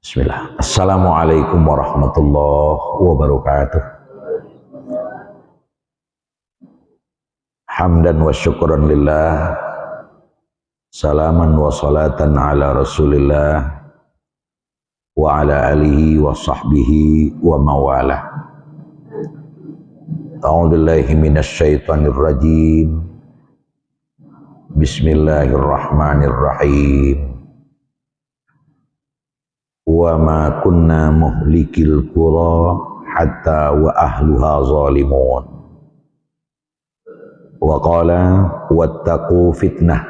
Bismillah. Assalamualaikum warahmatullahi wabarakatuh. Hamdan wa syukran lillah. Salaman wa salatan ala rasulillah. Wa ala alihi wa sahbihi wa mawalah. A'udzubillahi minasyaitonir rajim. Bismillahirrahmanirrahim. Wa ma kunna muhlikil qura hatta wa ahluha zalimun. Wa qala wattaqu fitnah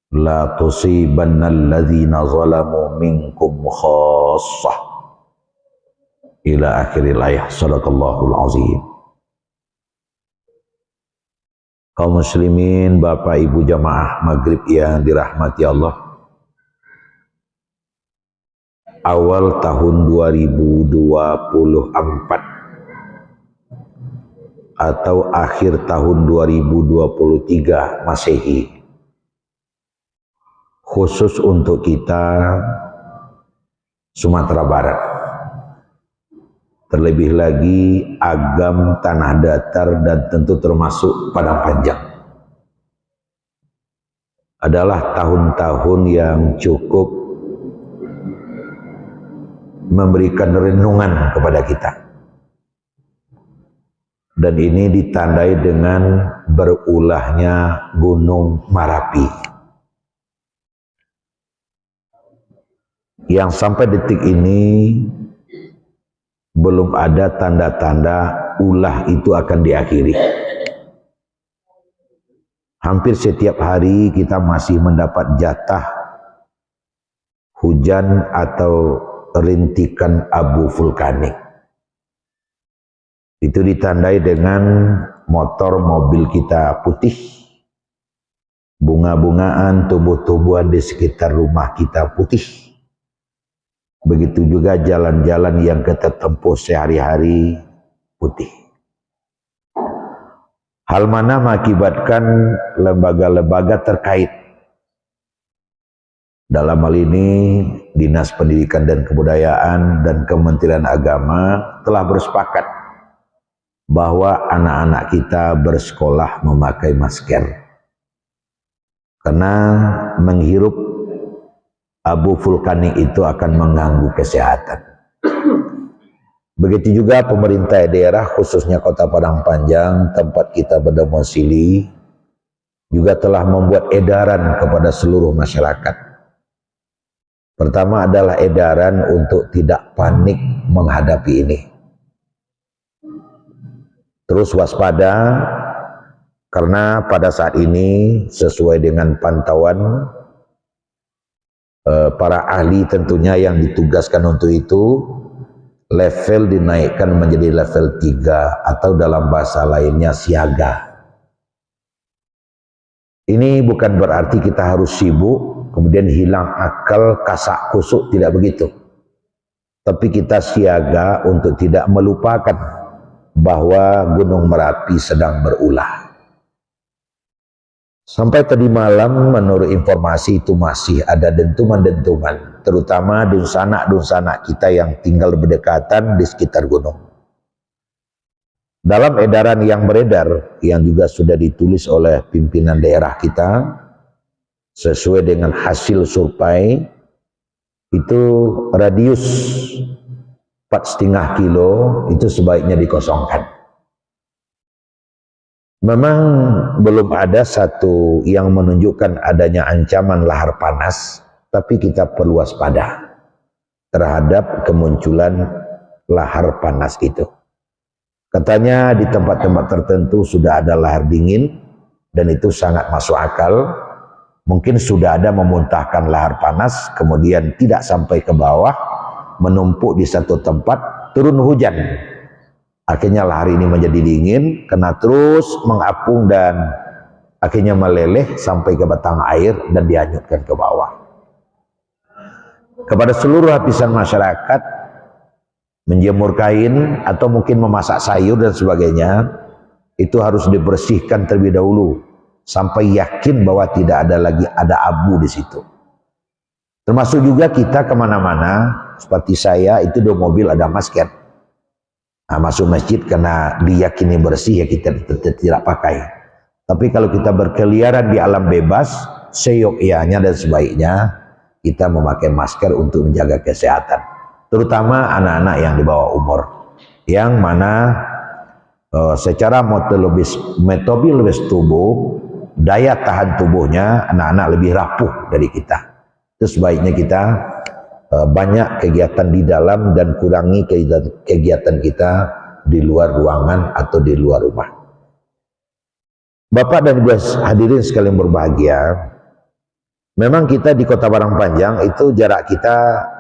la tusibanna alladhina zalamu minkum khassah. Ila akhiril ayat. Sadaqallahul azim. Kaum muslimin, Bapak Ibu jamaah maghrib yang dirahmati Allah, awal tahun 2024 atau akhir tahun 2023 Masehi, khusus untuk kita Sumatera Barat, terlebih lagi Agam, Tanah Datar, dan tentu termasuk Padang Panjang, adalah tahun-tahun yang cukup memberikan renungan kepada kita, dan ini ditandai dengan berulahnya Gunung Merapi yang sampai detik ini belum ada tanda-tanda ulah itu akan diakhiri. Hampir setiap hari kita masih mendapat jatah hujan atau rintikan abu vulkanik. Itu ditandai dengan motor mobil kita putih, bunga-bungaan, tumbuh-tumbuhan di sekitar rumah kita putih. Begitu juga jalan-jalan yang kita tempuh sehari-hari putih. Hal mana mengakibatkan lembaga-lembaga terkait, dalam hal ini Dinas Pendidikan dan Kebudayaan dan Kementerian Agama, telah bersepakat bahwa anak-anak kita bersekolah memakai masker karena menghirup abu vulkanik itu akan mengganggu kesehatan. Begitu juga pemerintah daerah, khususnya Kota Padang Panjang, tempat kita berdomisili, juga telah membuat edaran kepada seluruh masyarakat. Pertama adalah edaran untuk tidak panik menghadapi ini. Terus waspada, karena pada saat ini sesuai dengan pantauan para ahli tentunya yang ditugaskan untuk itu, level dinaikkan menjadi level 3 atau dalam bahasa lainnya siaga. Ini bukan berarti kita harus sibuk kemudian hilang akal, kasak kusuk, tidak begitu. Tapi kita siaga untuk tidak melupakan bahwa Gunung Merapi sedang berulah. Sampai tadi malam menurut informasi itu masih ada dentuman-dentuman, terutama dunsanak-dunsanak kita yang tinggal berdekatan di sekitar gunung. Dalam edaran yang beredar, yang juga sudah ditulis oleh pimpinan daerah kita, sesuai dengan hasil survei, itu radius 4,5 kilo itu sebaiknya dikosongkan. Memang belum ada satu yang menunjukkan adanya ancaman lahar panas, tapi kita perlu waspada terhadap kemunculan lahar panas itu. Katanya di tempat-tempat tertentu sudah ada lahar dingin, dan itu sangat masuk akal. Mungkin sudah ada memuntahkan lahar panas, kemudian tidak sampai ke bawah, menumpuk di satu tempat, turun hujan. Akhirnya lahar ini menjadi dingin, kena terus mengapung dan akhirnya meleleh sampai ke batang air dan dihanyutkan ke bawah. Kepada seluruh lapisan masyarakat, menjemur kain atau mungkin memasak sayur dan sebagainya, itu harus dibersihkan terlebih dahulu sampai yakin bahwa tidak ada lagi abu di situ. Termasuk juga kita kemana-mana, seperti saya itu di mobil ada masker. Nah, masuk masjid karena diyakini bersih ya kita tidak pakai. Tapi kalau kita berkeliaran di alam bebas, seyogyanya dan sebaiknya kita memakai masker untuk menjaga kesehatan. Terutama anak-anak yang di bawah umur, yang mana secara metabolis tubuh, daya tahan tubuhnya anak-anak lebih rapuh dari kita. Itu sebaiknya kita banyak kegiatan di dalam dan kurangi kegiatan kita di luar ruangan atau di luar rumah. Bapak dan Ibu hadirin sekalian berbahagia, memang kita di Kota Barangpanjang itu jarak kita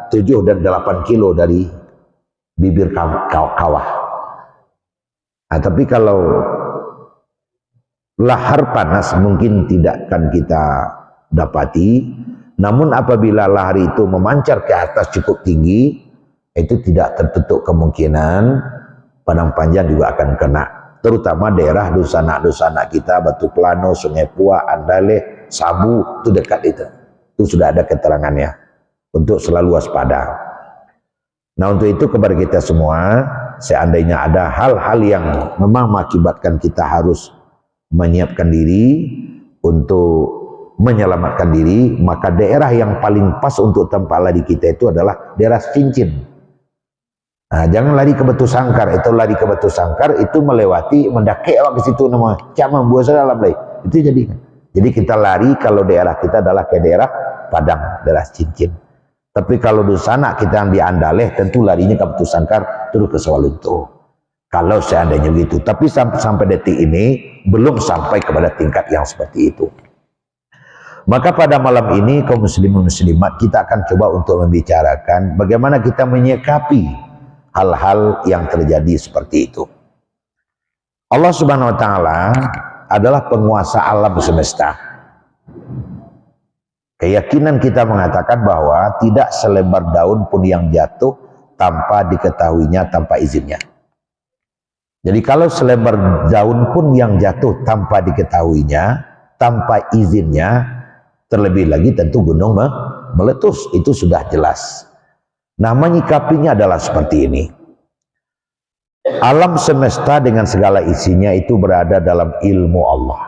7 dan 8 kilo dari bibir kawah. Nah, tapi kalau lahar panas mungkin tidak akan kita dapati, namun apabila lahar itu memancar ke atas cukup tinggi, itu tidak tertutup kemungkinan Padang Panjang juga akan kena. Terutama daerah dusana-dusana kita, Batu Plano, Sungai Pua, Andaleh, Sabu, itu dekat itu. Itu sudah ada keterangannya untuk selalu waspada. Nah, untuk itu kepada kita semua, seandainya ada hal-hal yang memang mengakibatkan kita harus menyiapkan diri untuk menyelamatkan diri, maka daerah yang paling pas untuk tempat lari kita itu adalah daerah cincin. Nah, jangan lari ke Batu Sangkar. Itu lari ke Batu Sangkar itu melewati mendaki ke situ nama cak membuat dalam lagi. Itu jadi kita lari kalau daerah kita adalah ke daerah Padang, daerah cincin. Tapi kalau di sana kita yang di Andaleh, tentu larinya ke Batu Sangkar terus ke Sawalunto. Kalau seandainya begitu, tapi sampai detik ini belum sampai kepada tingkat yang seperti itu. Maka pada malam ini kaum muslimin muslimat kita akan coba untuk membicarakan bagaimana kita menyikapi hal-hal yang terjadi seperti itu. Allah Subhanahu wa taala adalah penguasa alam semesta. Keyakinan kita mengatakan bahwa tidak selembar daun pun yang jatuh tanpa diketahuinya, tanpa izinnya. Jadi kalau selembar daun pun yang jatuh tanpa diketahuinya, tanpa izinnya, terlebih lagi tentu gunung meletus, itu sudah jelas. Nah, menyikapinya adalah seperti ini. Alam semesta dengan segala isinya itu berada dalam ilmu Allah.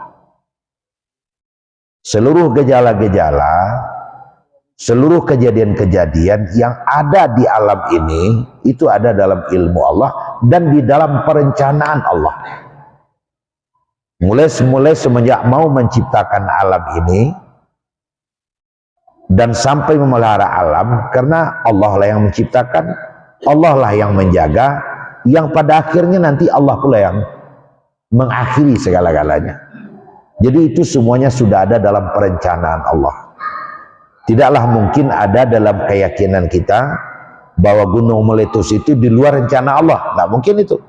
Seluruh gejala-gejala, seluruh kejadian-kejadian yang ada di alam ini itu ada dalam ilmu Allah dan di dalam perencanaan Allah. Mulai semenjak mau menciptakan alam ini dan sampai memelihara alam, karena Allah lah yang menciptakan, Allah lah yang menjaga, yang pada akhirnya nanti Allah pula yang mengakhiri segala-galanya. Jadi itu semuanya sudah ada dalam perencanaan Allah. Tidaklah mungkin ada dalam keyakinan kita bahwa gunung meletus itu di luar rencana Allah. Nggak mungkin itu.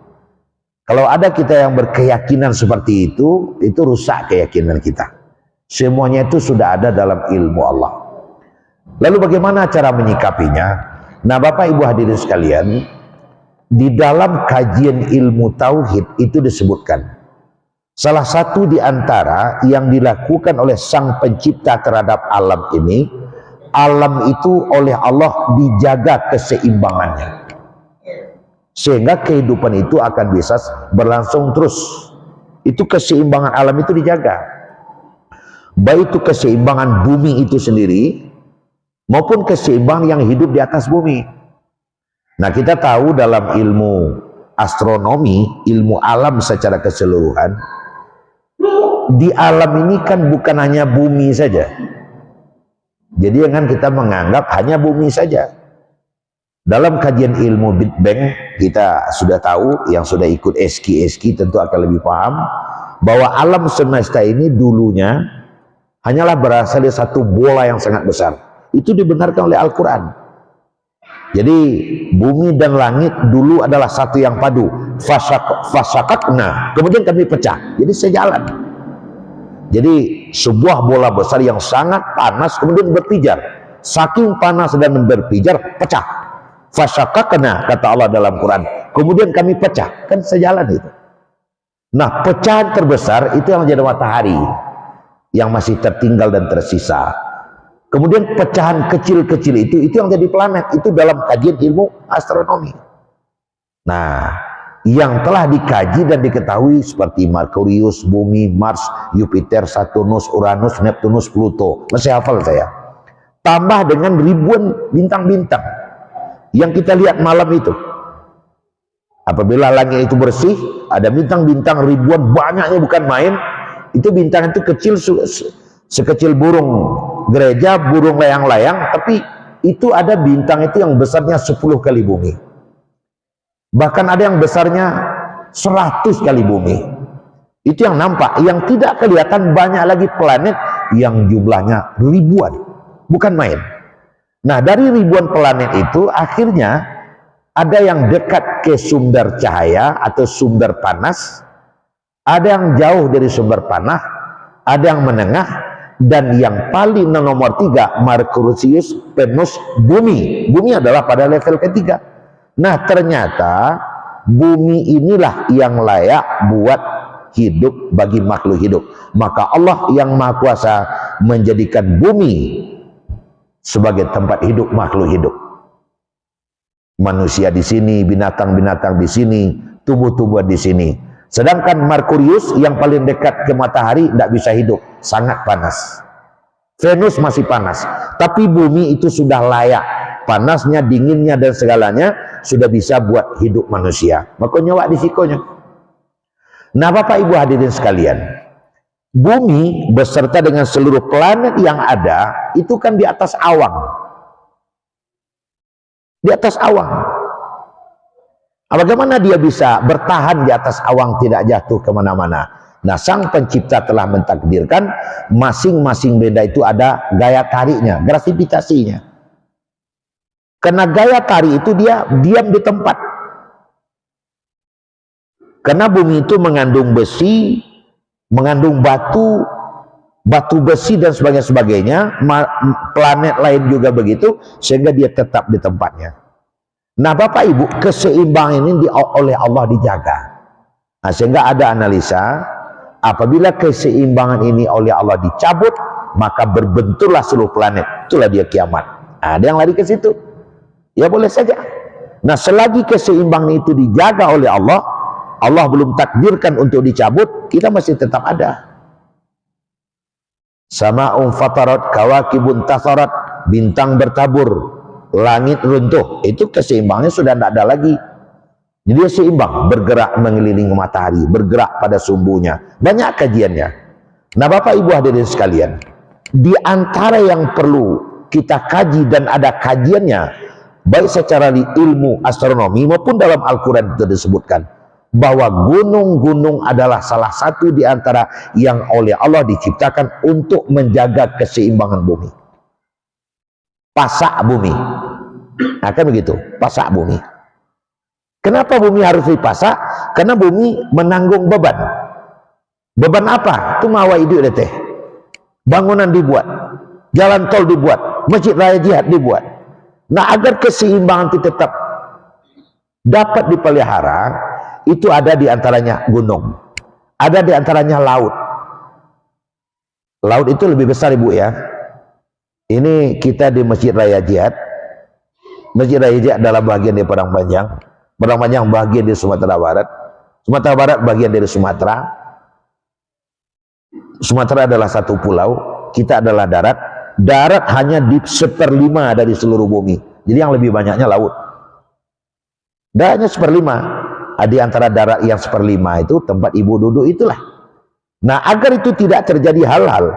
Kalau ada kita yang berkeyakinan seperti itu rusak keyakinan kita. Semuanya itu sudah ada dalam ilmu Allah. Lalu bagaimana cara menyikapinya? Nah, Bapak Ibu hadirin sekalian, di dalam kajian ilmu tauhid itu disebutkan salah satu di antara yang dilakukan oleh Sang Pencipta terhadap alam ini, alam itu oleh Allah dijaga keseimbangannya, sehingga kehidupan itu akan bisa berlangsung terus. Itu keseimbangan alam itu dijaga, baik itu keseimbangan bumi itu sendiri maupun keseimbangan yang hidup di atas bumi. Nah, kita tahu dalam ilmu astronomi, ilmu alam secara keseluruhan, di alam ini kan bukan hanya bumi saja. Jadi jangan kita menganggap hanya bumi saja. Dalam kajian ilmu Big Bang, kita sudah tahu, yang sudah ikut eski tentu akan lebih paham, bahwa alam semesta ini dulunya hanyalah berasal dari satu bola yang sangat besar. Itu dibenarkan oleh Al-Quran. Jadi bumi dan langit dulu adalah satu yang padu. Fasakakna, kemudian kami pecah, jadi sejalan. Jadi sebuah bola besar yang sangat panas kemudian berpijar. Saking panas dan berpijar, pecah. Fasakakna, kata Allah dalam Quran, kemudian kami pecah, kan sejalan itu. Nah, pecahan terbesar itu yang menjadi matahari yang masih tertinggal dan tersisa. Kemudian pecahan kecil-kecil itu yang jadi planet, itu dalam kajian ilmu astronomi. Nah, yang telah dikaji dan diketahui seperti Merkurius, Bumi, Mars, Jupiter, Saturnus, Uranus, Neptunus, Pluto. Masih hafal saya. Tambah dengan ribuan bintang-bintang yang kita lihat malam itu. Apabila langit itu bersih, ada bintang-bintang ribuan, banyaknya bukan main. Itu bintang itu kecil, sekecil burung gereja, burung layang-layang, tapi itu ada bintang itu yang besarnya 10 kali bumi. Bahkan ada yang besarnya 100 kali bumi. Itu yang nampak. Yang tidak kelihatan banyak lagi planet yang jumlahnya ribuan. Bukan main. Nah, dari ribuan planet itu akhirnya ada yang dekat ke sumber cahaya atau sumber panas, ada yang jauh dari sumber panas, ada yang menengah, dan yang paling nomor 3 Merkurius, Venus, Bumi. Bumi adalah pada level ketiga. Nah, ternyata bumi inilah yang layak buat hidup bagi makhluk hidup. Maka Allah yang Maha Kuasa menjadikan bumi sebagai tempat hidup makhluk hidup. Manusia di sini, binatang-binatang di sini, tumbuh-tumbuhan di sini. Sedangkan Merkurius yang paling dekat ke matahari tidak bisa hidup, sangat panas. Venus masih panas, tapi bumi itu sudah layak. Panasnya, dinginnya, dan segalanya sudah bisa buat hidup manusia. Makanya wak disikonya. Nah, Bapak Ibu hadirin sekalian, bumi beserta dengan seluruh planet yang ada itu kan di atas awan. Di atas awan. Bagaimana dia bisa bertahan di atas awan, tidak jatuh kemana-mana? Nah, Sang Pencipta telah mentakdirkan masing-masing benda itu ada gaya tariknya, gravitasinya. Karena gaya tarik itu dia diam di tempat. Karena bumi itu mengandung besi, mengandung batu, batu besi dan sebagainya. Planet lain juga begitu, sehingga dia tetap di tempatnya. Nah, Bapak Ibu, keseimbangan ini oleh Allah dijaga. Nah, sehingga ada analisa, apabila keseimbangan ini oleh Allah dicabut, maka berbenturlah seluruh planet. Itulah dia kiamat. Ada yang lari ke situ. Ya boleh saja. Nah, selagi keseimbangan itu dijaga oleh Allah, Allah belum takdirkan untuk dicabut, kita masih tetap ada. Sama'un fatarat, kawakibun tasarat, bintang bertabur, langit runtuh. Itu keseimbangannya sudah tidak ada lagi. Jadi dia seimbang, bergerak mengelilingi matahari, bergerak pada sumbunya. Banyak kajiannya. Nah, Bapak Ibu hadirin sekalian, di antara yang perlu kita kaji dan ada kajiannya, baik secara ilmu astronomi maupun dalam Al-Quran itu disebutkan bahwa gunung-gunung adalah salah satu di antara yang oleh Allah diciptakan untuk menjaga keseimbangan bumi. Pasak bumi. Nah, kan begitu, pasak bumi. Kenapa bumi harus dipasak? Karena bumi menanggung beban. Beban apa? Itu mawa hidup teh. Bangunan dibuat, jalan tol dibuat, masjid raya jihad dibuat. Nah, agar keseimbangan itu tetap dapat dipelihara, itu ada di antaranya gunung, ada di antaranya laut. Laut itu lebih besar, Ibu ya. Ini kita di Masjid Raya Jihad. Masjid Raya Jihad adalah bagian dari Padang Panjang. Padang Panjang bagian dari Sumatera Barat. Sumatera Barat bagian dari Sumatera. Sumatera adalah satu pulau, kita adalah darat. Darat hanya di 1/5 dari seluruh bumi. Jadi yang lebih banyaknya laut. Daratnya 1/5. Di antara darat yang 1/5 itu tempat Ibu duduk itulah. Nah, agar itu tidak terjadi hal-hal,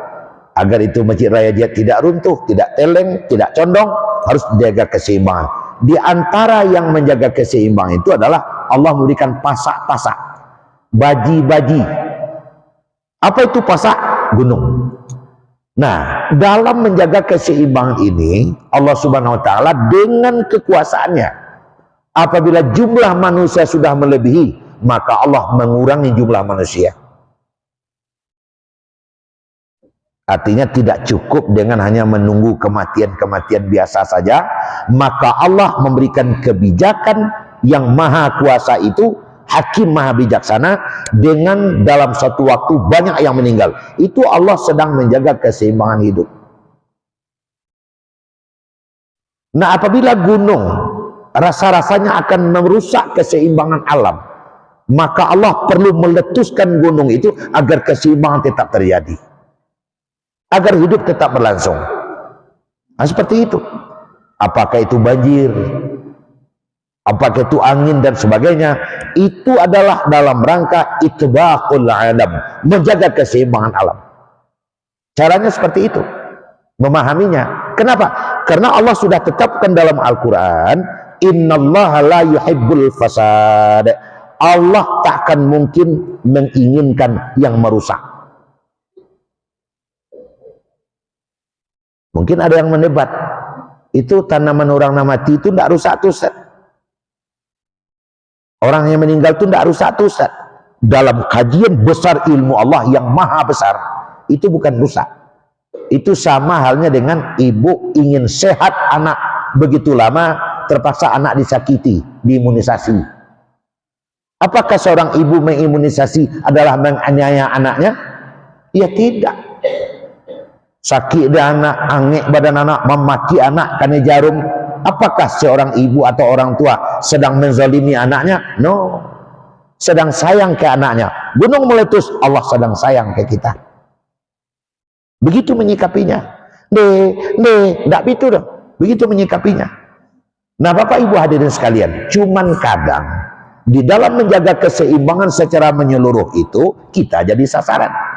agar itu Masjid Raya Jihad tidak runtuh, tidak teleng, tidak condong, harus dijaga keseimbangan. Di antara yang menjaga keseimbangan itu adalah Allah memberikan pasak-pasak, baji-baji. Apa itu pasak? Gunung. Nah, dalam menjaga keseimbangan ini, Allah Subhanahu wa Ta'ala dengan kekuasaannya, apabila jumlah manusia sudah melebihi, maka Allah mengurangi jumlah manusia. Artinya tidak cukup dengan hanya menunggu kematian-kematian biasa saja, maka Allah memberikan kebijakan yang maha kuasa itu, hakim maha bijaksana, dengan dalam satu waktu banyak yang meninggal. Itu Allah sedang menjaga keseimbangan hidup. Nah, apabila gunung rasa-rasanya akan merusak keseimbangan alam, maka Allah perlu meletuskan gunung itu agar keseimbangan tetap terjadi, agar hidup tetap berlangsung. Nah, seperti itu. Apakah itu banjir, apakah itu angin dan sebagainya, itu adalah dalam rangka itbaqul alam, menjaga keseimbangan alam. Caranya seperti itu, memahaminya. Kenapa? Karena Allah sudah tetapkan dalam Al-Quran, innallaha la yuhibbul fasad. Allah tak akan mungkin menginginkan yang merusak. Mungkin ada yang mendebat, itu tanaman orang yang mati itu tidak rusak tuh Ustaz. Orang yang meninggal itu tidak rusak tuh Ustaz. Dalam kajian besar ilmu Allah yang maha besar, itu bukan rusak. Itu sama halnya dengan ibu ingin sehat anak begitu lama, terpaksa anak disakiti, diimunisasi. Apakah seorang ibu mengimunisasi adalah menganiaya anaknya? Ya tidak. Sakit dan anak, angek badan anak, memaki anak karena jarum. Apakah seorang ibu atau orang tua sedang menzalimi anaknya? No. Sedang sayang ke anaknya. Gunung meletus, Allah sedang sayang ke kita. Begitu menyikapinya. Tidak begitu dong. Begitu menyikapinya. Nah, Bapak Ibu hadirin sekalian, cuman kadang di dalam menjaga keseimbangan secara menyeluruh itu kita jadi sasaran.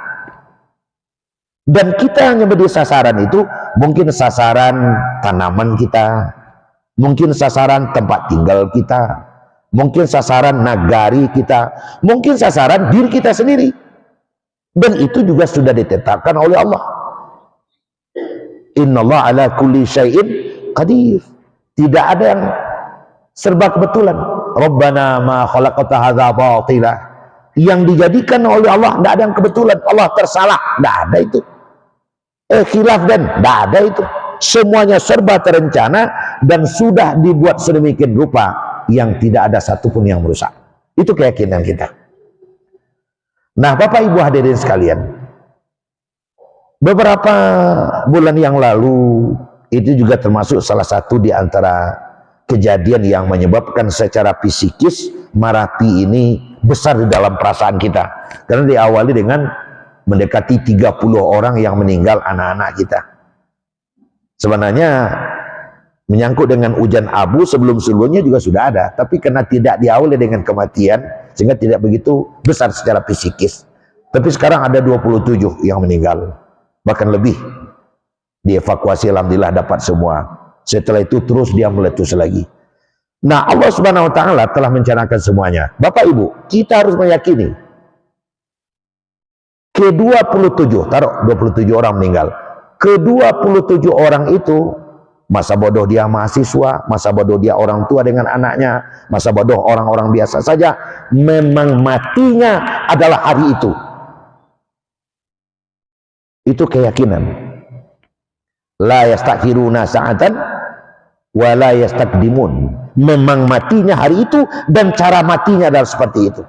Dan kita yang menjadi sasaran itu mungkin sasaran tanaman kita, mungkin sasaran tempat tinggal kita, mungkin sasaran nagari kita, mungkin sasaran diri kita sendiri. Dan itu juga sudah ditetapkan oleh Allah. Innallaha ala kulli syai'in qadir. Tidak ada yang serba kebetulan. Rabbana ma khalaqta hadza batila. Yang dijadikan oleh Allah tidak ada yang kebetulan. Allah tersalah, tidak ada itu. Khilaf dan tidak ada itu. Semuanya serba terencana dan sudah dibuat sedemikian rupa yang tidak ada satupun yang merusak. Itu keyakinan kita. Nah, Bapak Ibu hadirin sekalian, beberapa bulan yang lalu itu juga termasuk salah satu di antara kejadian yang menyebabkan secara psikis Marapi ini besar di dalam perasaan kita. Karena diawali dengan mendekati 30 orang yang meninggal, anak-anak kita. Sebenarnya menyangkut dengan hujan abu sebelum-sebelumnya juga sudah ada, tapi karena tidak diawali dengan kematian sehingga tidak begitu besar secara psikis. Tapi sekarang ada 27 yang meninggal, bahkan lebih. Dievakuasi, alhamdulillah dapat semua. Setelah itu terus dia meletus lagi. Nah, Allah Subhanahu wa taala telah merencanakan semuanya. Bapak Ibu, kita harus meyakini ke-27, taruh 27 orang meninggal. Ke-27 orang itu, masa bodoh dia mahasiswa, masa bodoh dia orang tua dengan anaknya, masa bodoh orang-orang biasa saja, memang matinya adalah hari itu. Itu keyakinan. La yastakhiruna sa'atan wa la yastakdimun. Memang matinya hari itu dan cara matinya adalah seperti itu.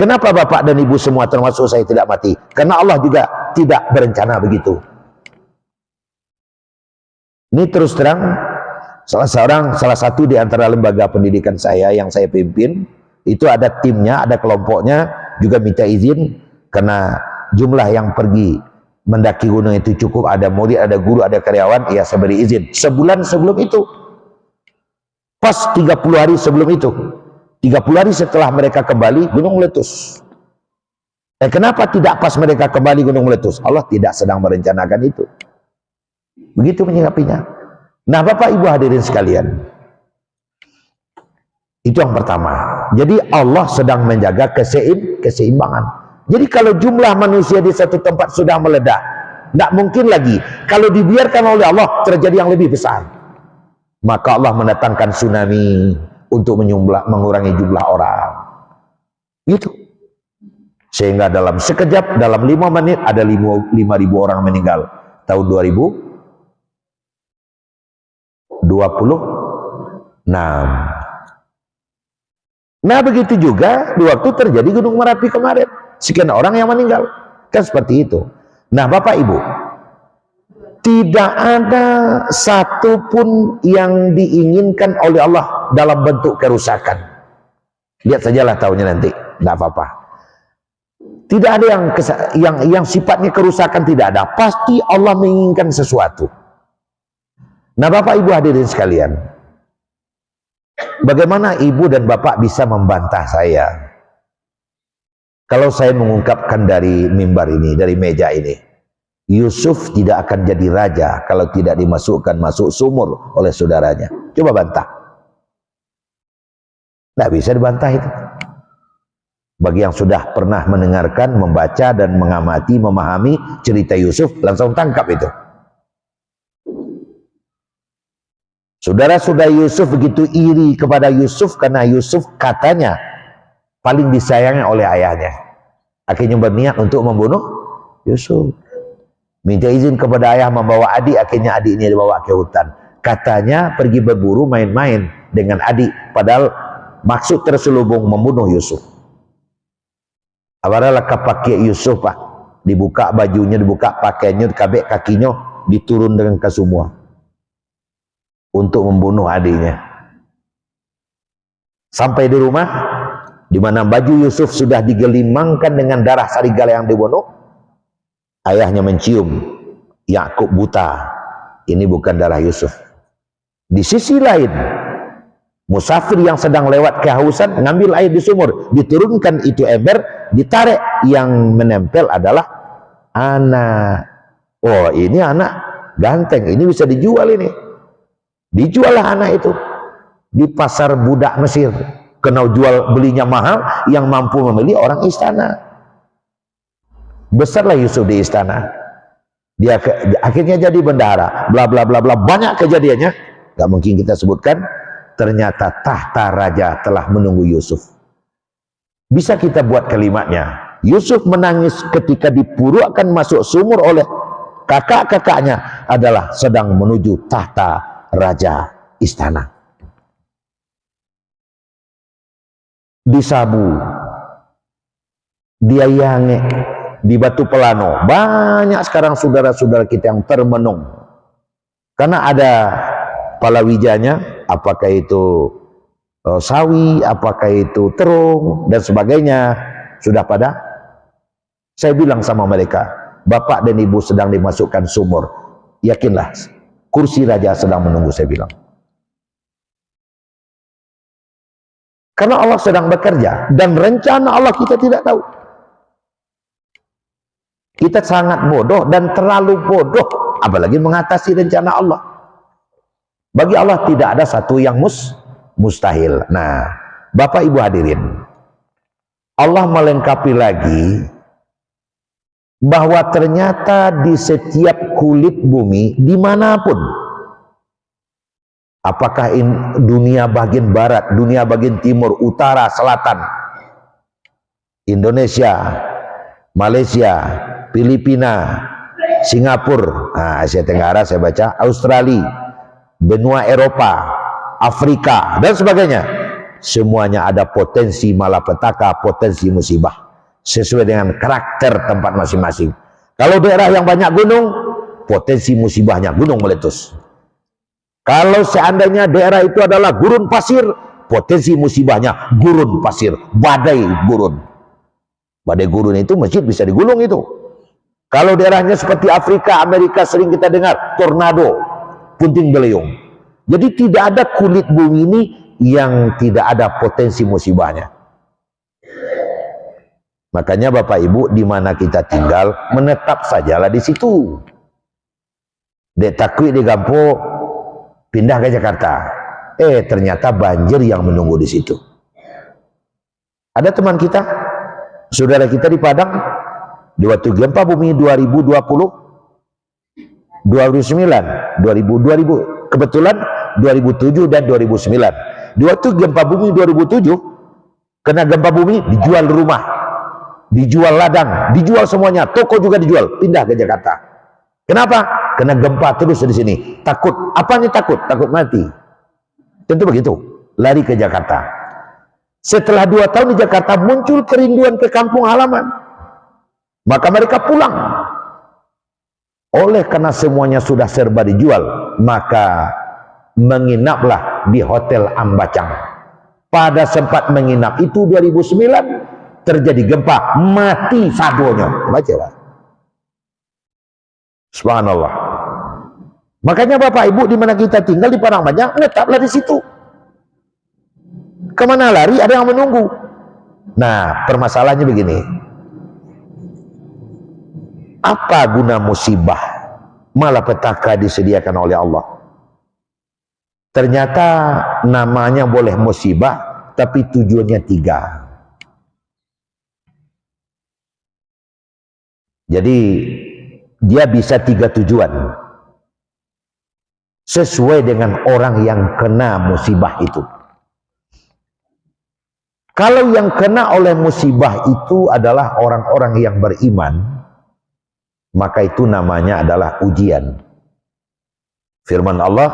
Kenapa Bapak dan Ibu semua termasuk saya tidak mati? Karena Allah juga tidak berencana begitu. Ini terus terang salah satu di antara lembaga pendidikan saya yang saya pimpin, itu ada timnya, ada kelompoknya, juga minta izin karena jumlah yang pergi mendaki gunung itu cukup, ada murid, ada guru, ada karyawan, ya saya beri izin. Sebulan sebelum itu, pas 30 hari sebelum itu, 30 hari setelah mereka kembali, gunung meletus. Kenapa tidak pas mereka kembali gunung meletus? Allah tidak sedang merencanakan itu. Begitu menyikapinya. Nah, Bapak Ibu hadirin sekalian, itu yang pertama. Jadi Allah sedang menjaga keseimbangan. Jadi kalau jumlah manusia di satu tempat sudah meledak, tidak mungkin lagi kalau dibiarkan oleh Allah terjadi yang lebih besar. Maka Allah mendatangkan tsunami untuk mengurangi jumlah orang. Gitu. Sehingga dalam sekejap, dalam 5 menit ada 5.000 orang meninggal. Tahun 2026. Nah, begitu juga di waktu terjadi Gunung Merapi kemarin. Sekian orang yang meninggal. Kan seperti itu. Nah, Bapak Ibu, Tidak ada satupun yang diinginkan oleh Allah dalam bentuk kerusakan. Lihat sajalah tahunnya nanti, tidak apa-apa. Tidak ada yang sifatnya kerusakan, tidak ada. Pasti Allah menginginkan sesuatu. Nah, Bapak Ibu hadirin sekalian, bagaimana Ibu dan Bapak bisa membantah saya kalau saya mengungkapkan dari mimbar ini, dari meja ini, Yusuf tidak akan jadi raja kalau tidak dimasukkan masuk sumur oleh saudaranya. Coba bantah. Tidak bisa dibantah itu. Bagi yang sudah pernah mendengarkan, membaca dan mengamati, memahami cerita Yusuf, langsung tangkap itu. Saudara-saudara Yusuf begitu iri kepada Yusuf karena Yusuf katanya paling disayangi oleh ayahnya. Akhirnya berniat untuk membunuh Yusuf. Minta izin kepada ayah membawa adik, akhirnya adiknya dibawa ke hutan. Katanya pergi berburu main-main dengan adik, padahal maksud terselubung membunuh Yusuf. Apalagi pakai Yusuf, Pak. Dibuka bajunya, dibuka pakaiannya, dikabek kakinya, diturun dengan ke semua untuk membunuh adiknya. Sampai di rumah, di mana baju Yusuf sudah digelimangkan dengan darah serigala yang dibunuh. Ayahnya mencium, Yakub buta, ini bukan darah Yusuf. Di sisi lain, musafir yang sedang lewat kehausan ngambil air di sumur, diturunkan itu ember, ditarik, yang menempel adalah anak. Oh, ini anak ganteng, ini bisa dijual ini. Dijuallah anak itu di pasar budak Mesir. Kena jual belinya mahal, yang mampu membeli orang istana. Besarlah Yusuf di istana. Dia akhirnya jadi bendahara. Bla bla bla bla, banyak kejadiannya. Gak mungkin kita sebutkan. Ternyata tahta raja telah menunggu Yusuf. Bisa kita buat kalimatnya. Yusuf menangis ketika dipurukkan masuk sumur oleh kakak-kakaknya adalah sedang menuju tahta raja istana. Disabu, diayangi, di Batu Pelano, banyak sekarang saudara-saudara kita yang termenung karena ada palawijanya, apakah itu sawi, apakah itu terung dan sebagainya, sudah pada. Saya bilang sama mereka, bapak dan ibu sedang dimasukkan sumur, yakinlah kursi raja sedang menunggu. Saya bilang, karena Allah sedang bekerja dan rencana Allah kita tidak tahu. Kita sangat bodoh dan terlalu bodoh, apalagi mengatasi rencana Allah. Bagi Allah tidak ada satu yang mustahil. Nah, Bapak Ibu hadirin, Allah melengkapi lagi bahwa ternyata di setiap kulit bumi, dimanapun, apakah dunia bagian barat, dunia bagian timur, utara, selatan, Indonesia, Malaysia, Filipina, Singapura, Asia Tenggara saya baca, Australia, benua Eropa, Afrika dan sebagainya, semuanya ada potensi malapetaka, potensi musibah sesuai dengan karakter tempat masing-masing. Kalau daerah yang banyak gunung, potensi musibahnya gunung meletus. Kalau seandainya daerah itu adalah gurun pasir, potensi musibahnya gurun pasir, badai gurun. Badai gurun itu masjid bisa digulung itu. Kalau daerahnya seperti Afrika, Amerika, sering kita dengar tornado, puting beliung. Jadi tidak ada kulit bumi ini yang tidak ada potensi musibahnya. Makanya Bapak Ibu, di mana kita tinggal, menetap sajalah di situ. Dek takwi di Gampo, pindah ke Jakarta. Ternyata banjir yang menunggu di situ. Ada teman kita, saudara kita di Padang, di waktu gempa bumi 2020, 2009, 2000, kebetulan 2007 dan 2009. Di waktu gempa bumi 2007, kena gempa bumi, dijual rumah, dijual ladang, dijual semuanya, toko juga dijual, pindah ke Jakarta. Kenapa? Kena gempa terus di sini. Takut. Apanya takut? Takut mati. Tentu begitu. Lari ke Jakarta. Setelah 2 tahun di Jakarta, muncul kerinduan ke kampung halaman. Maka mereka pulang. Oleh karena semuanya sudah serba dijual, maka menginaplah di Hotel Ambacang. Pada sempat menginap itu 2009 terjadi gempa, mati sadonya. Baca Pak. Subhanallah. Makanya Bapak Ibu di mana kita tinggal di Padang Panjang, tetaplah di situ. Kemana lari ada yang menunggu. Nah, permasalahannya begini. Apa guna musibah malapetaka disediakan oleh Allah? Ternyata namanya boleh musibah, tapi tujuannya 3. Jadi dia bisa 3 tujuan sesuai dengan orang yang kena musibah itu. Kalau yang kena oleh musibah itu adalah orang-orang yang beriman, maka itu namanya adalah ujian. Firman Allah,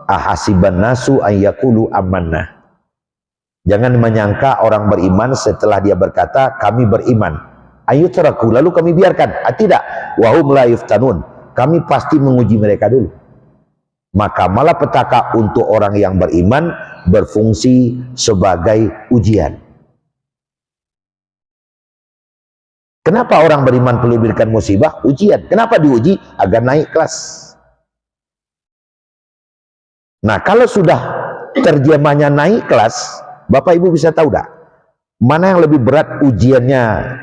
ahasiban nasu ayyakulu amanah. Jangan menyangka orang beriman setelah dia berkata kami beriman, ayutraku, lalu kami biarkan. Tidak, wahum la yuftanun, kami pasti menguji mereka dulu. Maka malapetaka untuk orang yang beriman berfungsi sebagai ujian. Kenapa orang beriman perlu diberikan musibah? Ujian. Kenapa diuji? Agar naik kelas. Nah, kalau sudah terjemahnya naik kelas, Bapak Ibu bisa tahu dah mana yang lebih berat ujiannya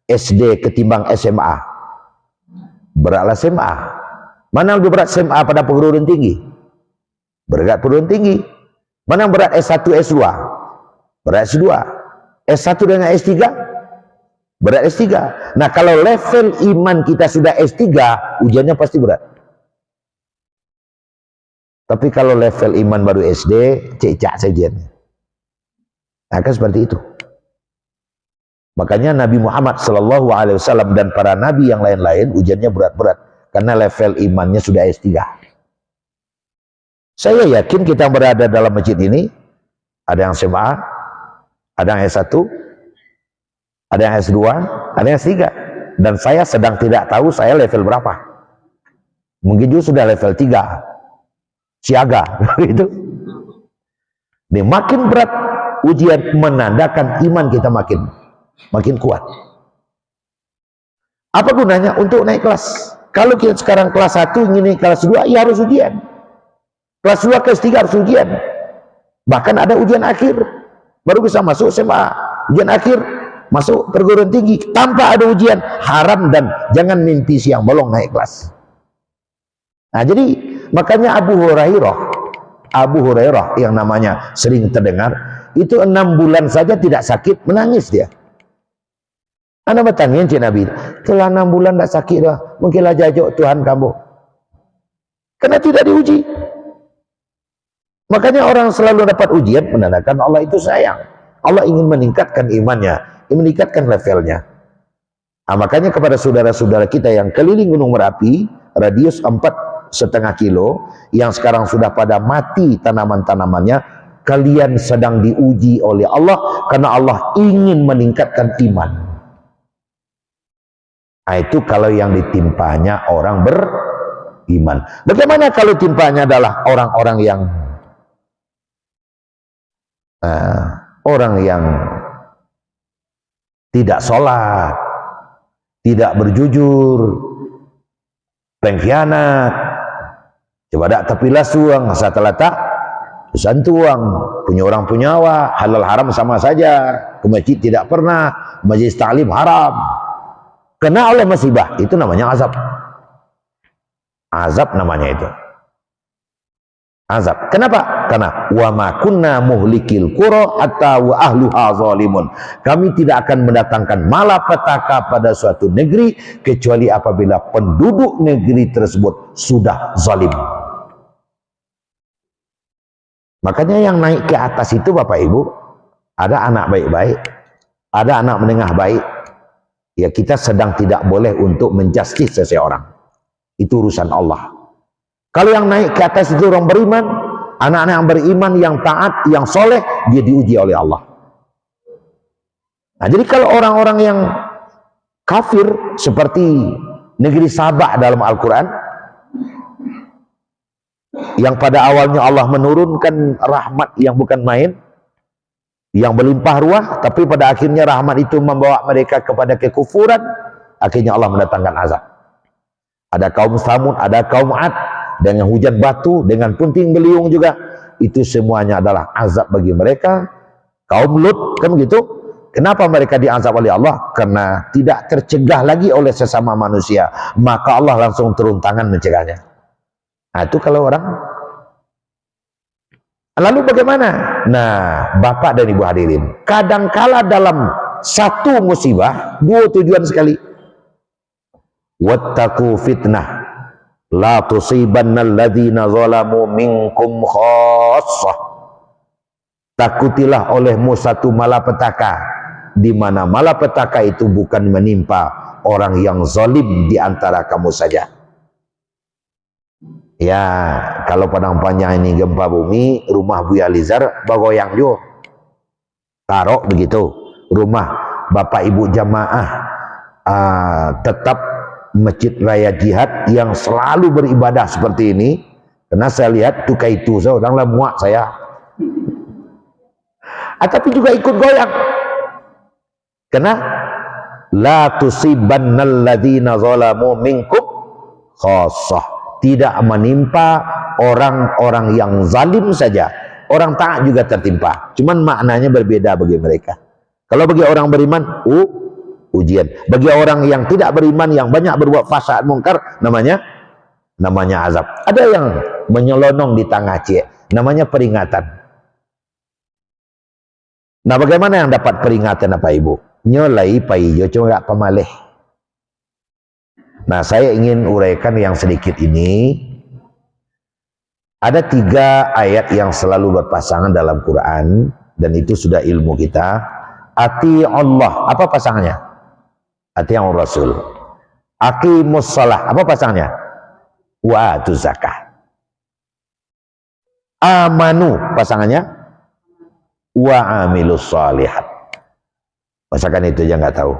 SD ketimbang SMA? Beratlah SMA. Mana yang lebih berat SMA pada perguruan tinggi? Berat perguruan tinggi. Mana yang berat S1, S2? Berat S2. S1 dengan S3? Berat S3. Nah, kalau level iman kita sudah S3, ujiannya pasti berat. Tapi kalau level iman baru SD, cecak saja. Nah, kan seperti itu. Makanya Nabi Muhammad SAW dan para nabi yang lain-lain ujiannya berat-berat karena level imannya sudah S3. Saya yakin kita berada dalam masjid ini, ada yang SMA, ada yang S1, ada yang S2, ada yang S3, dan saya sedang tidak tahu saya level berapa. Mungkin juga sudah level 3, siaga gitu. Nih, makin berat ujian menandakan iman kita makin kuat. Apa gunanya? Untuk naik kelas. Kalau kita sekarang kelas 1 ingin naik kelas 2, ya harus ujian. Kelas 2 kelas 3 harus ujian. Bahkan ada ujian akhir, baru bisa masuk SMA. Ujian akhir masuk perguruan tinggi tanpa ada ujian, haram, dan jangan mimpi siang bolong naik kelas. Nah, jadi makanya Abu Hurairah yang namanya sering terdengar itu 6 bulan saja tidak sakit, menangis dia. Anda bertanya Cik Nabi, setelah 6 bulan tidak sakit dah, mungkinlah jajuk Tuhan kamu. Karena tidak diuji. Makanya orang selalu dapat ujian menandakan Allah itu sayang. Allah ingin meningkatkan imannya, meningkatkan levelnya. Nah, makanya kepada saudara-saudara kita yang keliling Gunung Merapi, radius 4,5 kilo, yang sekarang sudah pada mati tanaman-tanamannya, kalian sedang diuji oleh Allah, karena Allah ingin meningkatkan iman. Nah, itu kalau yang ditimpanya orang beriman. Bagaimana kalau timpanya adalah orang-orang yang tidak sholat, tidak berjujur, pengkhianat, coba tak tapilah suang, setelah tak santuang, punya orang punya awak, halal haram sama saja, ke masjid tidak pernah, majlis ta'lim haram, kena oleh musibah, itu namanya azab. Azab namanya itu. Azab. Kenapa? Karena wa ma kunna muhlikil qura hatta wa ahluha zalimun. Kami tidak akan mendatangkan malapetaka pada suatu negeri kecuali apabila penduduk negeri tersebut sudah zalim. Makanya yang naik ke atas itu Bapak Ibu, ada anak baik-baik, ada anak menengah baik. Ya, kita sedang tidak boleh untuk menjustis seseorang. Itu urusan Allah. Kalau yang naik ke atas itu orang beriman, anak-anak yang beriman, yang taat, yang soleh, dia diuji oleh Allah. Nah, jadi kalau orang-orang yang kafir seperti negeri Sabah dalam Al-Quran, yang pada awalnya Allah menurunkan rahmat yang bukan main, yang berlimpah ruah, tapi pada akhirnya rahmat itu membawa mereka kepada kekufuran, akhirnya Allah mendatangkan azab. Ada kaum Samud, ada kaum Ad, dengan hujan batu, dengan puting beliung juga, itu semuanya adalah azab bagi mereka. Kaum Lut, kan begitu. Kenapa mereka diazab oleh Allah? Karena tidak tercegah lagi oleh sesama manusia, maka Allah langsung turun tangan mencegahnya. Nah, itu kalau orang. Lalu bagaimana? Nah, Bapak dan Ibu hadirin, kadangkala dalam satu musibah dua tujuan sekali. Wattaqu fitnah la tusibannal ladzina zalamu minkum khassah. Takutilah olehmu satu malapetaka, di mana malapetaka itu bukan menimpa orang yang zalim di antara kamu saja. Ya, kalau Padang Panjang ini gempa bumi, rumah Buya Lizar bagoyang juga. Taruh begitu, rumah Bapak Ibu jamaah tetap Masjid Raya Jihad yang selalu beribadah seperti ini, karena saya lihat tukai itu seorang lah muak saya. Tapi juga ikut goyang, karena la tusibannal ladzina zalamu minkum khassah, tidak menimpa orang-orang yang zalim saja, orang taat juga tertimpa, cuman maknanya berbeda bagi mereka. Kalau bagi orang beriman ujian, bagi orang yang tidak beriman yang banyak berbuat fasad mungkar, namanya azab. Ada yang menyelonong di tengah namanya peringatan. Nah, bagaimana yang dapat peringatan apa Ibu? Nyolai paijo cuma gak pemalih. Nah, saya ingin uraikan yang sedikit ini. Ada 3 ayat yang selalu berpasangan dalam Quran, dan itu sudah ilmu kita. Ati Allah, apa pasangannya? Ati yang Rasul. Aqimus shalah, apa pasangannya? Wa atu zakah. Amanu, pasangannya? Wa amilus shalihat. Masakan itu aja nggak tahu.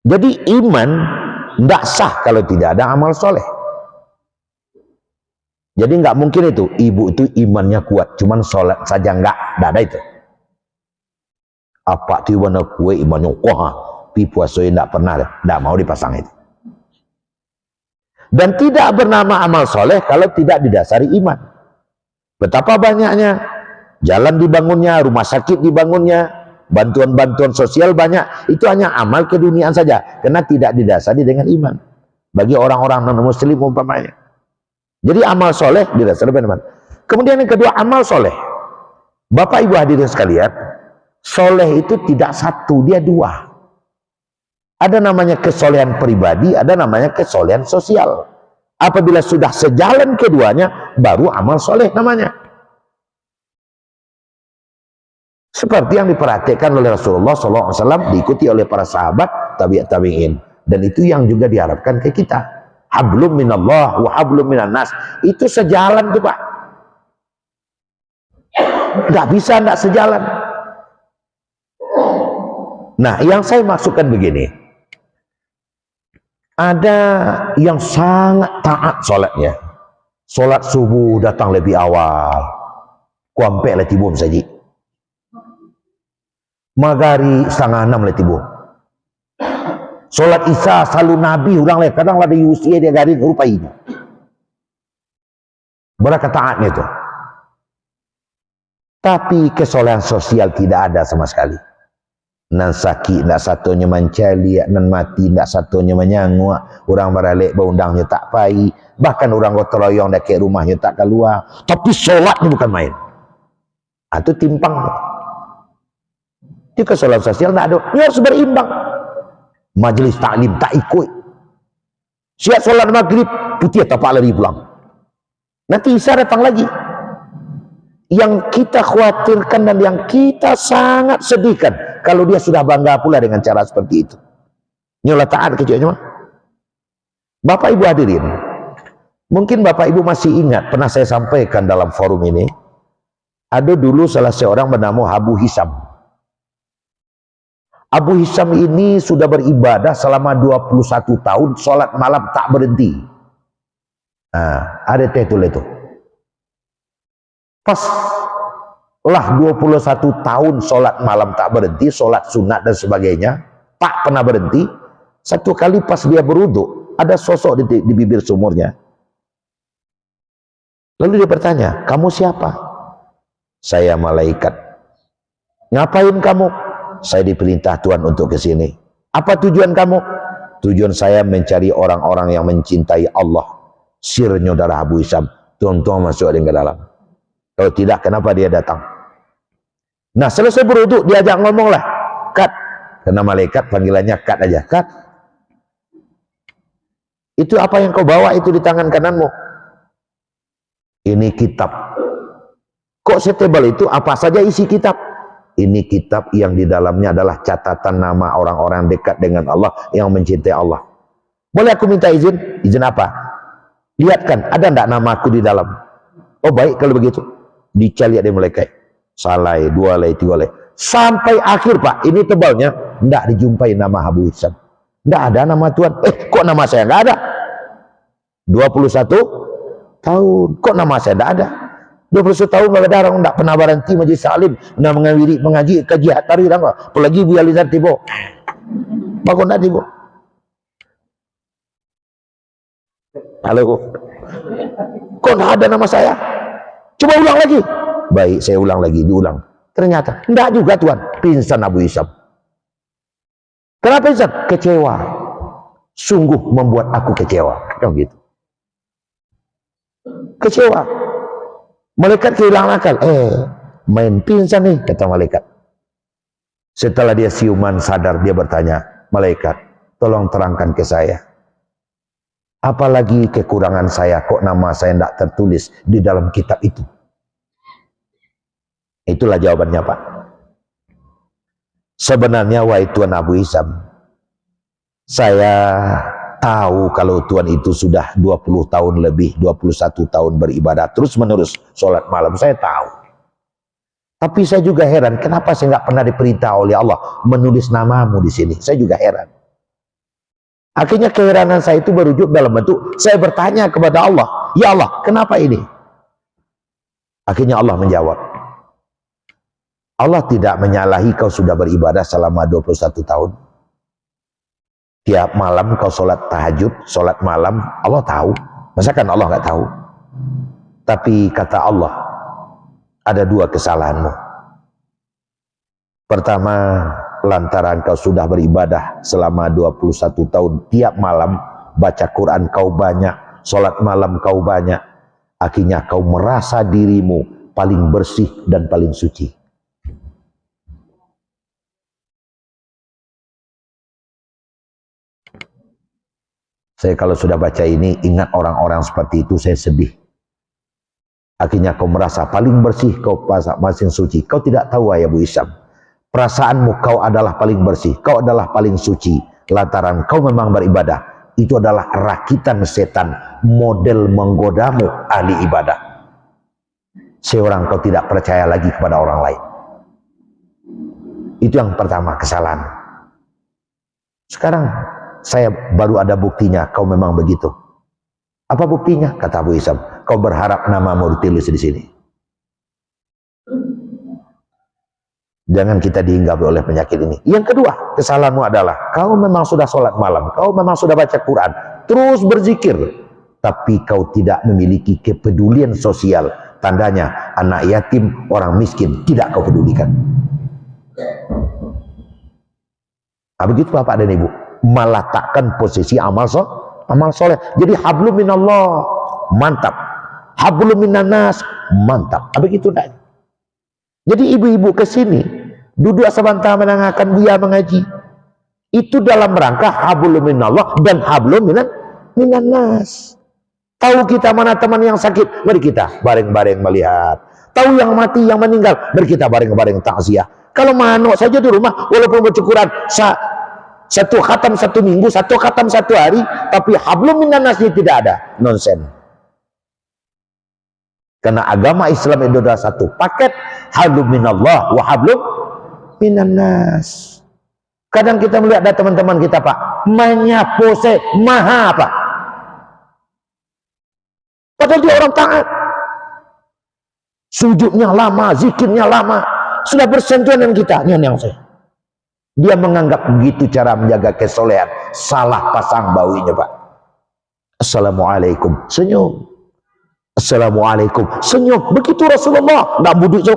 Jadi iman tidak sah kalau tidak ada amal soleh. Jadi nggak mungkin itu ibu itu imannya kuat, cuman sholat saja nggak ada itu. Apa tuh iman kue imannya kuat, pi puasa tidak pernah, tidak mau dipasang itu. Dan tidak bernama amal soleh kalau tidak didasari iman. Betapa banyaknya jalan dibangunnya, rumah sakit dibangunnya, bantuan-bantuan sosial banyak, itu hanya amal keduniaan saja, karena tidak didasari dengan iman. Bagi orang-orang non-muslim umpamanya. Jadi amal soleh didasari dengan iman. Kemudian yang kedua, amal soleh. Bapak Ibu hadirin sekalian, soleh itu tidak satu, dia 2. Ada namanya kesolehan pribadi, ada namanya kesolehan sosial. Apabila sudah sejalan keduanya, baru amal soleh namanya. Seperti yang diperhatikan oleh Rasulullah SAW, diikuti oleh para sahabat, tabi'in, dan itu yang juga diharapkan ke kita. Hablum minallah wa hablum minan nas, itu sejalan tuh Pak. Nggak bisa nggak sejalan. Nah, yang saya maksudkan begini, ada yang sangat taat sholatnya, sholat subuh datang lebih awal, kuampe lah tibum saja. Magari 5:30 lah tibu. Sholat isya selalu Nabi ulang leh, kadang ada usia dia garing rupainya. Berapa taatnya itu. Tapi kesolehan sosial tidak ada sama sekali. Nan sakit nak satunya mencali, nan mati nak satunya menyanguk, orang baralek baundangnya tak pai, bahkan orang gotoroyong dekat rumahnya tak keluar. Tapi sholatnya bukan main. Itu timpang. Itu kesolehan sosial tidak ada. Ini harus berimbang. Majelis taklim tak ikut. Siap sholat maghrib, putih tapak lari pulang. Nanti isya datang lagi. Yang kita khawatirkan dan yang kita sangat sedihkan, kalau dia sudah bangga pula dengan cara seperti itu. Nyolah taat kecuali. Bapak Ibu hadirin, mungkin Bapak Ibu masih ingat, pernah saya sampaikan dalam forum ini, ada dulu salah seorang bernama Abu Hisam. Abu Hisham ini sudah beribadah selama 21 tahun, sholat malam tak berhenti. Nah, ada titul itu. Pas lah 21 tahun sholat malam tak berhenti, sholat sunat dan sebagainya, tak pernah berhenti. Satu kali pas dia berwudu, ada sosok di bibir sumurnya. Lalu dia bertanya, kamu siapa? Saya malaikat. Ngapain kamu? Saya diperintah Tuhan untuk ke sini. Apa tujuan kamu? Tujuan saya mencari orang-orang yang mencintai Allah. Sirnya darah Abu Hisham. Tuan-tuan masuk ke dalam. Kalau tidak, kenapa dia datang? Nah, selesai berwudu, diajak ngomong lah. Kat. Karena malaikat panggilannya kat aja. Kat. Itu apa yang kau bawa itu di tangan kananmu? Ini kitab. Kok setebal itu? Apa saja isi kitab? Ini kitab yang di dalamnya adalah catatan nama orang-orang dekat dengan Allah yang mencintai Allah. Boleh aku minta izin? Izin apa? Lihatkan, ada enggak namaku di dalam? Oh baik kalau begitu. Dicari dia malaikat. Salai, 2 lay, 3 lay. Sampai akhir Pak, ini tebalnya. Enggak dijumpai nama Abu Hisham. Enggak ada nama Tuhan. Kok nama saya enggak ada? 21 tahun. Kok nama saya enggak ada? 21 tahun enggak ada orang enggak pernah berhenti majlis salim, enggak mengaji kaji hatari dah. Apalagi Bu Alizar tibo. Bakon dah tibo. Halo. Kok enggak ada nama saya? Coba ulang lagi. Baik, saya ulang lagi, diulang. Ternyata enggak juga Tuhan. Pingsan Abu Hisham. Kenapa pingsan? Kecewa. Sungguh membuat aku kecewa. Kan gitu. Kecewa. Malaikat kehilangan akal. Main pingsan nih, kata malaikat. Setelah dia siuman sadar, dia bertanya, malaikat, tolong terangkan ke saya. Apalagi kekurangan saya, kok nama saya tidak tertulis di dalam kitab itu? Itulah jawabannya Pak. Sebenarnya wahai Tuan Abu Hisham, saya tahu kalau Tuhan itu sudah 20 tahun lebih, 21 tahun beribadah terus menerus sholat malam, saya tahu. Tapi saya juga heran, kenapa saya nggak pernah diperintah oleh Allah menulis namamu di sini? Saya juga heran. Akhirnya keheranan saya itu berujuk dalam bentuk saya bertanya kepada Allah, ya Allah, kenapa ini? Akhirnya Allah menjawab, Allah tidak menyalahi kau sudah beribadah selama 21 tahun. Tiap malam kau sholat tahajud, sholat malam, Allah tahu. Masa kan Allah nggak tahu? Tapi kata Allah, ada 2 kesalahanmu. Pertama, lantaran kau sudah beribadah selama 21 tahun, tiap malam baca Quran kau banyak, sholat malam kau banyak, akhirnya kau merasa dirimu paling bersih dan paling suci. Saya kalau sudah baca ini, ingat orang-orang seperti itu, saya sedih. Akhirnya kau merasa paling bersih, kau paling suci. Kau tidak tahu ya Abu Hisham. Perasaanmu kau adalah paling bersih, kau adalah paling suci. Lantaran kau memang beribadah. Itu adalah rakitan setan, model menggodamu ahli ibadah. Seorang kau tidak percaya lagi kepada orang lain. Itu yang pertama, kesalahan. Sekarang saya baru ada buktinya kau memang begitu. Apa buktinya? Kata Abu Hisham, kau berharap namamu ditulis di sini. Jangan kita dihinggapi oleh penyakit ini. Yang kedua, kesalahanmu adalah kau memang sudah sholat malam, kau memang sudah baca Quran, terus berzikir, tapi kau tidak memiliki kepedulian sosial. Tandanya anak yatim, orang miskin tidak kau pedulikan. Nah, begitu Bapak dan Ibu, meletakkan posisi amal soleh. Jadi hablum minallah, mantap. Hablum minannas, mantap. Begitu dah. Jadi ibu-ibu ke sini duduk sebentar mendengarkan Buya mengaji. Itu dalam rangka hablum minallah dan hablum minannas. Tahu kita mana teman yang sakit, mari kita bareng-bareng melihat. Tahu yang mati, yang meninggal, mari kita bareng-bareng takziah. Kalau manuk saja di rumah, walaupun baca Quran satu khatam satu minggu, satu khatam satu hari, tapi hablum minannasnya tidak ada. Nonsen. Karena agama Islam itu adalah satu paket, hablum minallah wa hablum minannas. Kadang kita melihat ada teman-teman kita Pak, menyapu maha Pak. Padahal dia orang taat. Sujudnya lama, zikirnya lama, sudah bersentuhan dengan kita. Ini yang saya. Dia menganggap begitu cara menjaga kesolehan. Salah pasang baunya Pak. Assalamualaikum, senyum. Assalamualaikum, senyum. Begitu Rasulullah, nggak buduk so.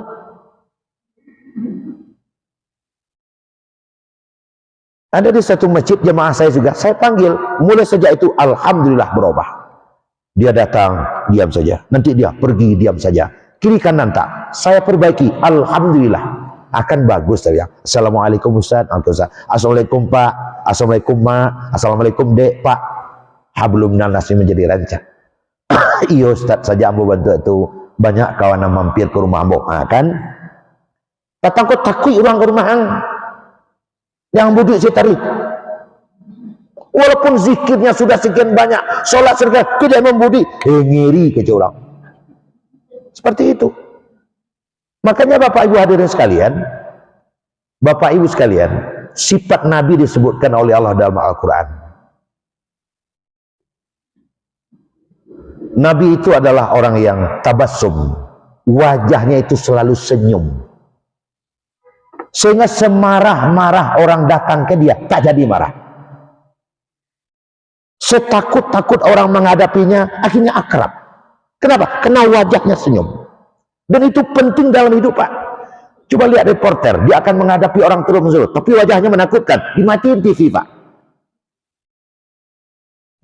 Ada di satu masjid jemaah saya juga, saya panggil, mulai sejak itu alhamdulillah berubah. Dia datang, diam saja. Nanti dia pergi, diam saja. Kiri kanan tak, saya perbaiki, alhamdulillah akan bagus. Saya Assalamualaikum Ustaz, Assalamualaikum Pak, Assalamualaikum Ma, Assalamualaikum Dek Pak. Hablum minan nasi menjadi rancak. Iya Ustaz, saja ambo bantu itu. Banyak kawan yang mampir ke rumah ambo, kan? Datang kok takut orang ke rumah yang buduk saya tarik. Walaupun zikirnya sudah sekian banyak, sholat sekian, tidak membudi, ngiri ke orang. Seperti itu. Makanya Bapak Ibu hadirin sekalian, Bapak Ibu sekalian, sifat Nabi disebutkan oleh Allah dalam Al-Quran. Nabi itu adalah orang yang tabassum, wajahnya itu selalu senyum. Sehingga semarah-marah orang datang ke dia, tak jadi marah. Setakut-takut orang menghadapinya, akhirnya akrab. Kenapa? Karena wajahnya senyum. Dan itu penting dalam hidup Pak. Coba lihat reporter, dia akan menghadapi orang terus-menerus, tapi wajahnya menakutkan, dimatiin TV Pak.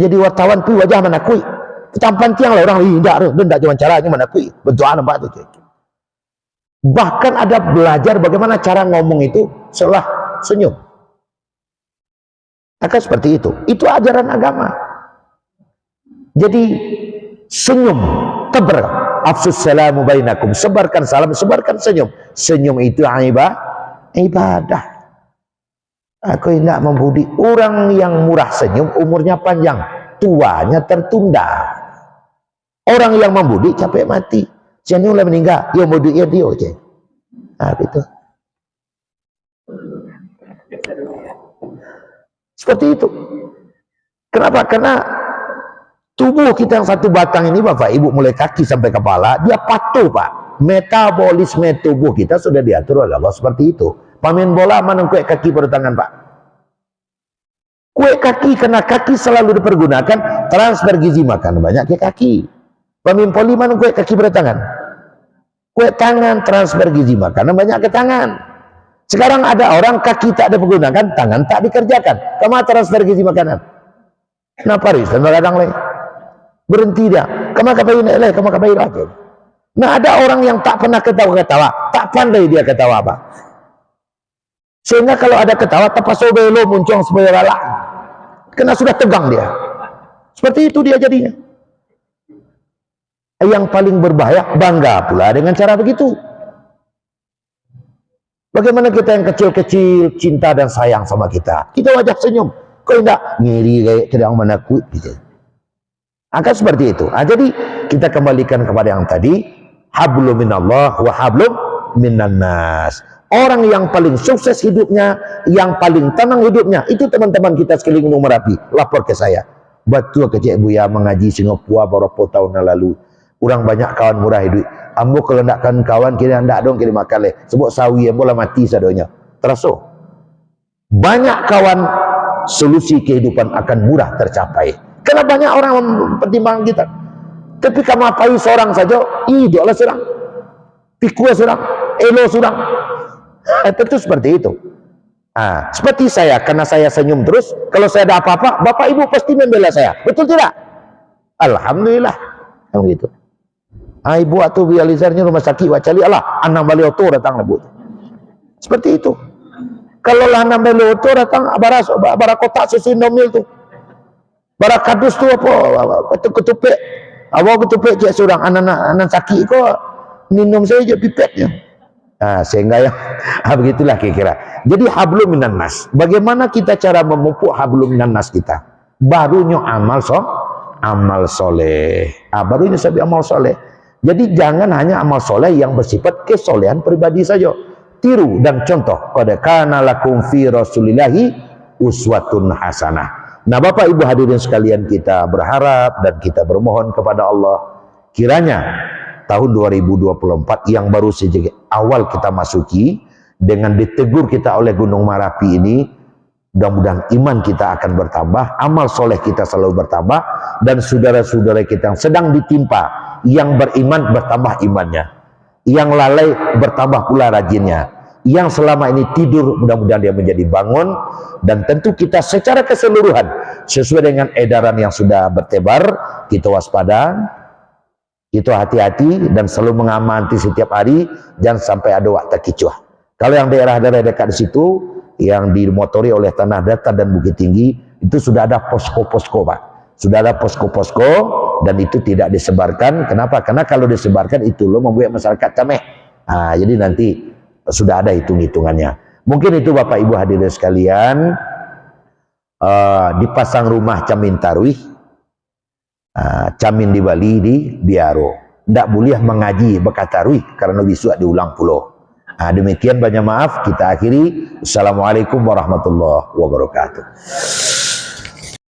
Jadi wartawan pun wajah menakui. Kecampan tiang lah orang tidak cuma caranya menakui. Bentuk nampak itu. Bahkan ada belajar bagaimana cara ngomong itu setelah senyum. Maka seperti itu. Itu ajaran agama. Jadi senyum, tebar. Afsus salamu bainakum. Sebarkan salam, sebarkan senyum. Senyum itu ibadah. Aku tidak membudi. Orang yang murah senyum umurnya panjang, tuanya tertunda. Orang yang membudi capek mati. Senyum lah meninggal, ya membudi ya dia aja. Nah, gitu. Seperti itu. Kenapa? Karena tubuh kita yang satu batang ini Bapak Ibu, mulai kaki sampai kepala, dia patuh Pak. Metabolisme tubuh kita sudah diatur oleh Allah seperti itu. Pemain bola mana kue kaki pada tangan Pak? Kue kaki, karena kaki selalu dipergunakan transfer gizi makan banyak ke kaki. Pemain voli mana kue kaki pada tangan? Kue tangan transfer gizi makanan banyak ke tangan. Sekarang ada orang kaki tak dipergunakan, tangan tak dikerjakan. Kemana transfer gizi makanan? Kenapa Riz? Kadang leh berhenti dia. Kemana kapain leh? Kemana kapain lagi? Nah ada orang yang tak pernah ketawa-ketawa, tak pandai dia ketawa apa. Sehingga kalau ada ketawa, tapasobelo muncung supaya lala. Karena sudah tegang dia. Seperti itu dia jadinya. Yang paling berbahaya, bangga pula dengan cara begitu. Bagaimana kita yang kecil-kecil cinta dan sayang sama kita, kita wajah senyum, kok enggak ngiri kayak tidak menakut gitu. Akan seperti itu. Jadi kita kembalikan kepada yang tadi, hablum minallah wa hablum minan nas. Orang yang paling sukses hidupnya, yang paling tenang hidupnya, itu teman-teman kita sekeliling Gunung Merapi. Lapor ke saya. Betul ke Cik Buya mengaji Singapura beberapa tahun lalu. Kurang banyak kawan murah hidup. Ambo kalau nakkan kawan kira ndak dong kirim makan leh. Sebab sawi ambo lah mati sadonya. Teraso. Banyak kawan solusi kehidupan akan murah tercapai. Karena banyak orang mempertimbangkan kita. Tapi kamu apai seorang saja, idol lah seorang. Pikul seorang, elo seorang. Tentu seperti itu. Seperti saya, karena saya senyum terus, kalau saya ada apa-apa, Bapak Ibu pasti membela saya. Betul tidak? Alhamdulillah. Yang gitu. Ibu atau bializarnya rumah sakit wacali Allah anam balioto datang lebut. Seperti itu. Kalau lah anam balioto datang bara kotak susu Indomil tuh. Bara kadus tuh apa? Ketupek. Awak ketupek cek seorang anak sakit kok minum saja pipetnya. Sehingga ya begitulah kira-kira. Jadi hablum minan nas. Bagaimana kita cara memupuk hablum minan nas kita? Barunya amal soleh. Barunya sabi amal soleh. Jadi jangan hanya amal soleh yang bersifat kesolehan pribadi saja. tiru dan contoh. Qad kana lakum fi Rasulillahi uswatun hasanah. Nah, Bapak Ibu hadirin sekalian, kita berharap dan kita bermohon kepada Allah kiranya tahun 2024 yang baru saja awal kita masuki, dengan ditegur kita oleh Gunung Merapi ini, mudah-mudahan iman kita akan bertambah, amal soleh kita selalu bertambah, dan saudara-saudara kita yang sedang ditimpa, yang beriman bertambah imannya, yang lalai bertambah pula rajinnya, yang selama ini tidur mudah-mudahan dia menjadi bangun, dan tentu kita secara keseluruhan sesuai dengan edaran yang sudah bertebar, kita waspada, kita hati-hati dan selalu mengamati setiap hari, jangan sampai ada waktu kicuah. Kalau yang daerah-daerah dekat di situ yang dimotori oleh tanah datar dan bukit tinggi, itu sudah ada posko-posko, Pak. Sudah ada posko-posko, dan itu tidak disebarkan. Kenapa? Karena kalau disebarkan itu lo membuat masyarakat cameh. Nah, jadi nanti sudah ada hitung-hitungannya. Mungkin itu Bapak Ibu hadirin sekalian, dipasang rumah Camin Tarwih, Camin di Bali di Biaro. Tidak boleh mengaji bekat tarwih karena besok diulang pulau. Demikian, banyak maaf, kita akhiri. Assalamualaikum warahmatullahi wabarakatuh.